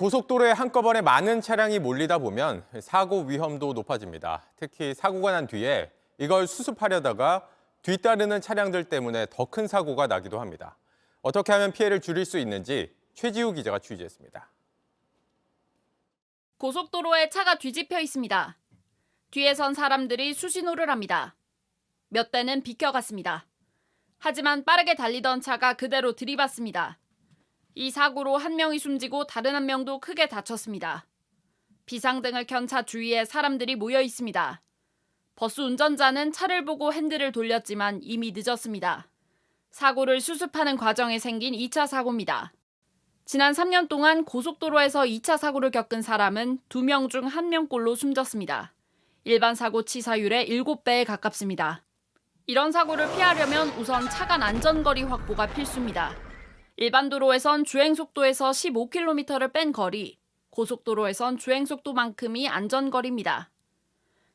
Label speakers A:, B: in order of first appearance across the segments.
A: 고속도로에 한꺼번에 많은 차량이 몰리다 보면 사고 위험도 높아집니다. 특히 사고가 난 뒤에 이걸 수습하려다가 뒤따르는 차량들 때문에 더 큰 사고가 나기도 합니다. 어떻게 하면 피해를 줄일 수 있는지 최지우 기자가 취재했습니다.
B: 고속도로에 차가 뒤집혀 있습니다. 뒤에 선 사람들이 수신호를 합니다. 몇 대는 비켜갔습니다. 하지만 빠르게 달리던 차가 그대로 들이받습니다. 이 사고로 한 명이 숨지고 다른 한 명도 크게 다쳤습니다. 비상등을 켠 차 주위에 사람들이 모여 있습니다. 버스 운전자는 차를 보고 핸들을 돌렸지만 이미 늦었습니다. 사고를 수습하는 과정에 생긴 2차 사고입니다. 지난 3년 동안 고속도로에서 2차 사고를 겪은 사람은 2명 중 1명꼴로 숨졌습니다. 일반 사고 치사율의 7배에 가깝습니다. 이런 사고를 피하려면 우선 차간 안전거리 확보가 필수입니다. 일반 도로에선 주행속도에서 15km를 뺀 거리, 고속도로에선 주행속도만큼이 안전거리입니다.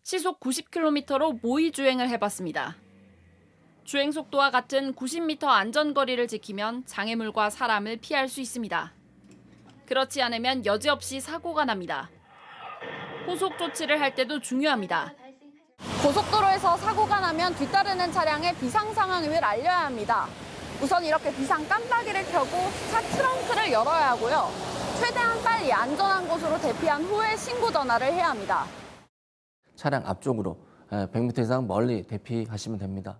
B: 시속 90km로 모의 주행을 해봤습니다. 주행속도와 같은 90m 안전거리를 지키면 장애물과 사람을 피할 수 있습니다. 그렇지 않으면 여지없이 사고가 납니다. 후속 조치를 할 때도 중요합니다.
C: 고속도로에서 사고가 나면 뒤따르는 차량의 비상 상황을 알려야 합니다. 우선 이렇게 비상 깜빡이를 켜고 차 트렁크를 열어야 하고요. 최대한 빨리 안전한 곳으로 대피한 후에 신고 전화를 해야 합니다.
D: 차량 앞쪽으로 100m 이상 멀리 대피하시면 됩니다.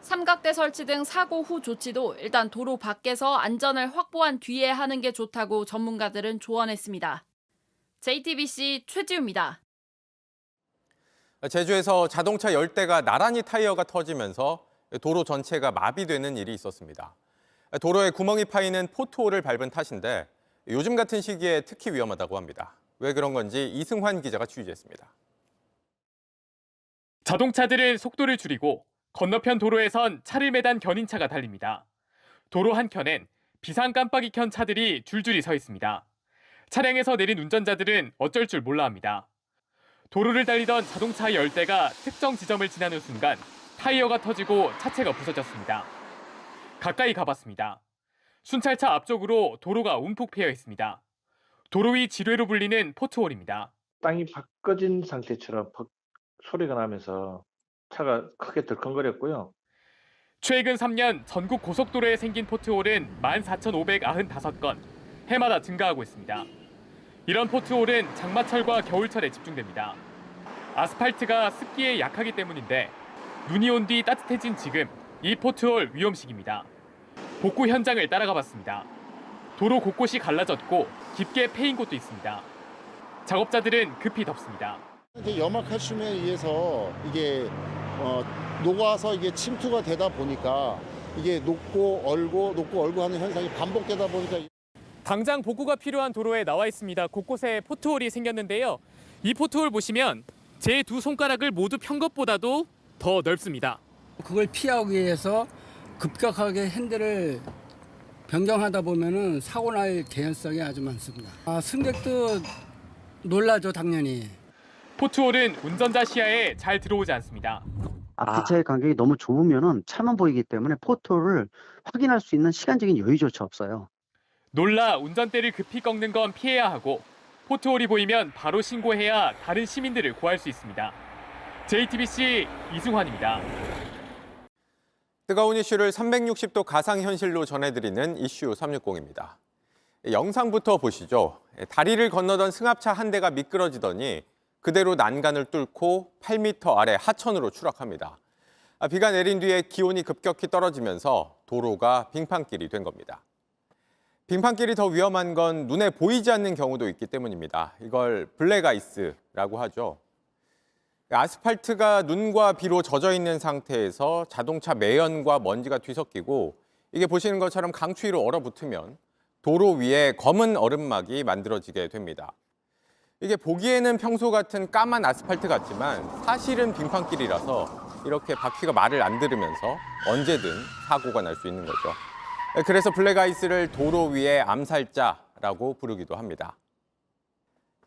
B: 삼각대 설치 등 사고 후 조치도 일단 도로 밖에서 안전을 확보한 뒤에 하는 게 좋다고 전문가들은 조언했습니다. JTBC 최지우입니다.
A: 제주에서 자동차 10대가 나란히 타이어가 터지면서 도로 전체가 마비되는 일이 있었습니다. 도로에 구멍이 파이는 포트홀을 밟은 탓인데 요즘 같은 시기에 특히 위험하다고 합니다. 왜 그런 건지 이승환 기자가 취재했습니다.
E: 자동차들은 속도를 줄이고 건너편 도로에선 차를 매단 견인차가 달립니다. 도로 한켠엔 비상 깜빡이 켠 차들이 줄줄이 서 있습니다. 차량에서 내린 운전자들은 어쩔 줄 몰라 합니다. 도로를 달리던 자동차 10대가 특정 지점을 지나는 순간 타이어가 터지고 차체가 부서졌습니다. 가까이 가봤습니다. 순찰차 앞쪽으로 도로가 움푹 패여 있습니다. 도로 위 지뢰로 불리는 포트홀입니다.
F: 땅이 바꿔진 상태처럼 퍽 소리가 나면서 차가 크게 덜컹거렸고요.
E: 최근 3년 전국 고속도로에 생긴 포트홀은 14,595건, 해마다 증가하고 있습니다. 이런 포트홀은 장마철과 겨울철에 집중됩니다. 아스팔트가 습기에 약하기 때문인데 눈이 온 뒤 따뜻해진 지금 이 포트홀 위험식입니다. 복구 현장을 따라가 봤습니다. 도로 곳곳이 갈라졌고 깊게 패인 곳도 있습니다. 작업자들은 급히 덮습니다.
G: 염화칼슘에 의해서 이게 녹아서 이게 침투가 되다 보니까 이게 녹고 얼고 하는 현상이 반복되다 보니까
E: 당장 복구가 필요한 도로에 나와 있습니다. 곳곳에 포트홀이 생겼는데요. 이 포트홀 보시면 제 두 손가락을 모두 편 것보다도 더 넓습니다.
H: 그걸 피하기 위해서 급격하게 핸들을 변경하다 보면은 사고 날 개연성이 아주 많습니다. 승객도 놀라죠, 당연히.
E: 포트홀은 운전자 시야에 잘 들어오지 않습니다.
I: 앞뒤차의 간격이 너무 좁으면은 차만 보이기 때문에 포트홀을 확인할 수 있는 시간적인 여유조차 없어요.
E: 놀라 운전대를 급히 꺾는 건 피해야 하고 포트홀이 보이면 바로 신고해야 다른 시민들을 구할 수 있습니다. JTBC 이승환입니다.
A: 뜨거운 이슈를 360도 가상현실로 전해드리는 이슈 360입니다. 영상부터 보시죠. 다리를 건너던 승합차 한 대가 미끄러지더니 그대로 난간을 뚫고 8m 아래 하천으로 추락합니다. 비가 내린 뒤에 기온이 급격히 떨어지면서 도로가 빙판길이 된 겁니다. 빙판길이 더 위험한 건 눈에 보이지 않는 경우도 있기 때문입니다. 이걸 블랙아이스라고 하죠. 아스팔트가 눈과 비로 젖어 있는 상태에서 자동차 매연과 먼지가 뒤섞이고 이게 보시는 것처럼 강추위로 얼어붙으면 도로 위에 검은 얼음막이 만들어지게 됩니다. 이게 보기에는 평소 같은 까만 아스팔트 같지만 사실은 빙판길이라서 이렇게 바퀴가 말을 안 들으면서 언제든 사고가 날 수 있는 거죠. 그래서 블랙아이스를 도로 위의 암살자라고 부르기도 합니다.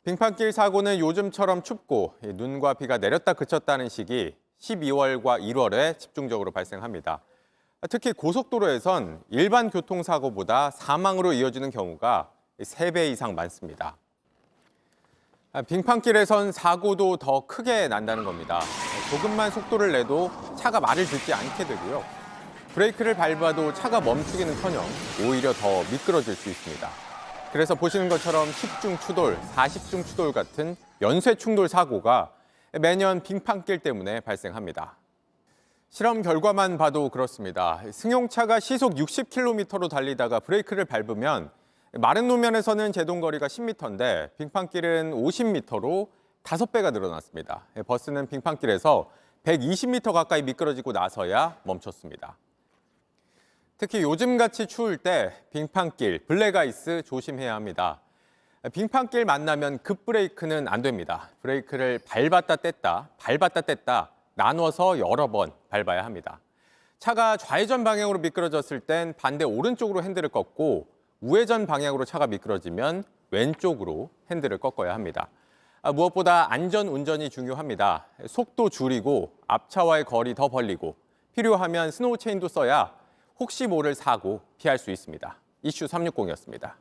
A: 빙판길 사고는 요즘처럼 춥고 눈과 비가 내렸다 그쳤다는 시기 12월과 1월에 집중적으로 발생합니다. 특히 고속도로에선 일반 교통사고보다 사망으로 이어지는 경우가 3배 이상 많습니다. 빙판길에선 사고도 더 크게 난다는 겁니다. 조금만 속도를 내도 차가 말을 듣지 않게 되고요. 브레이크를 밟아도 차가 멈추기는커녕 오히려 더 미끄러질 수 있습니다. 그래서 보시는 것처럼 10중 추돌, 40중 추돌 같은 연쇄 충돌 사고가 매년 빙판길 때문에 발생합니다. 실험 결과만 봐도 그렇습니다. 승용차가 시속 60km로 달리다가 브레이크를 밟으면 마른路면에서는 제동거리가 10m인데 빙판길은 50m로 5배가 늘어났습니다. 버스는 빙판길에서 120m 가까이 미끄러지고 나서야 멈췄습니다. 특히 요즘같이 추울 때 빙판길, 블랙아이스 조심해야 합니다. 빙판길 만나면 급브레이크는 안 됩니다. 브레이크를 밟았다 뗐다 나눠서 여러 번 밟아야 합니다. 차가 좌회전 방향으로 미끄러졌을 땐 반대 오른쪽으로 핸들을 꺾고 우회전 방향으로 차가 미끄러지면 왼쪽으로 핸들을 꺾어야 합니다. 무엇보다 안전 운전이 중요합니다. 속도 줄이고 앞차와의 거리 더 벌리고 필요하면 스노우 체인도 써야 혹시 모를 사고 피할 수 있습니다. 이슈 360이었습니다.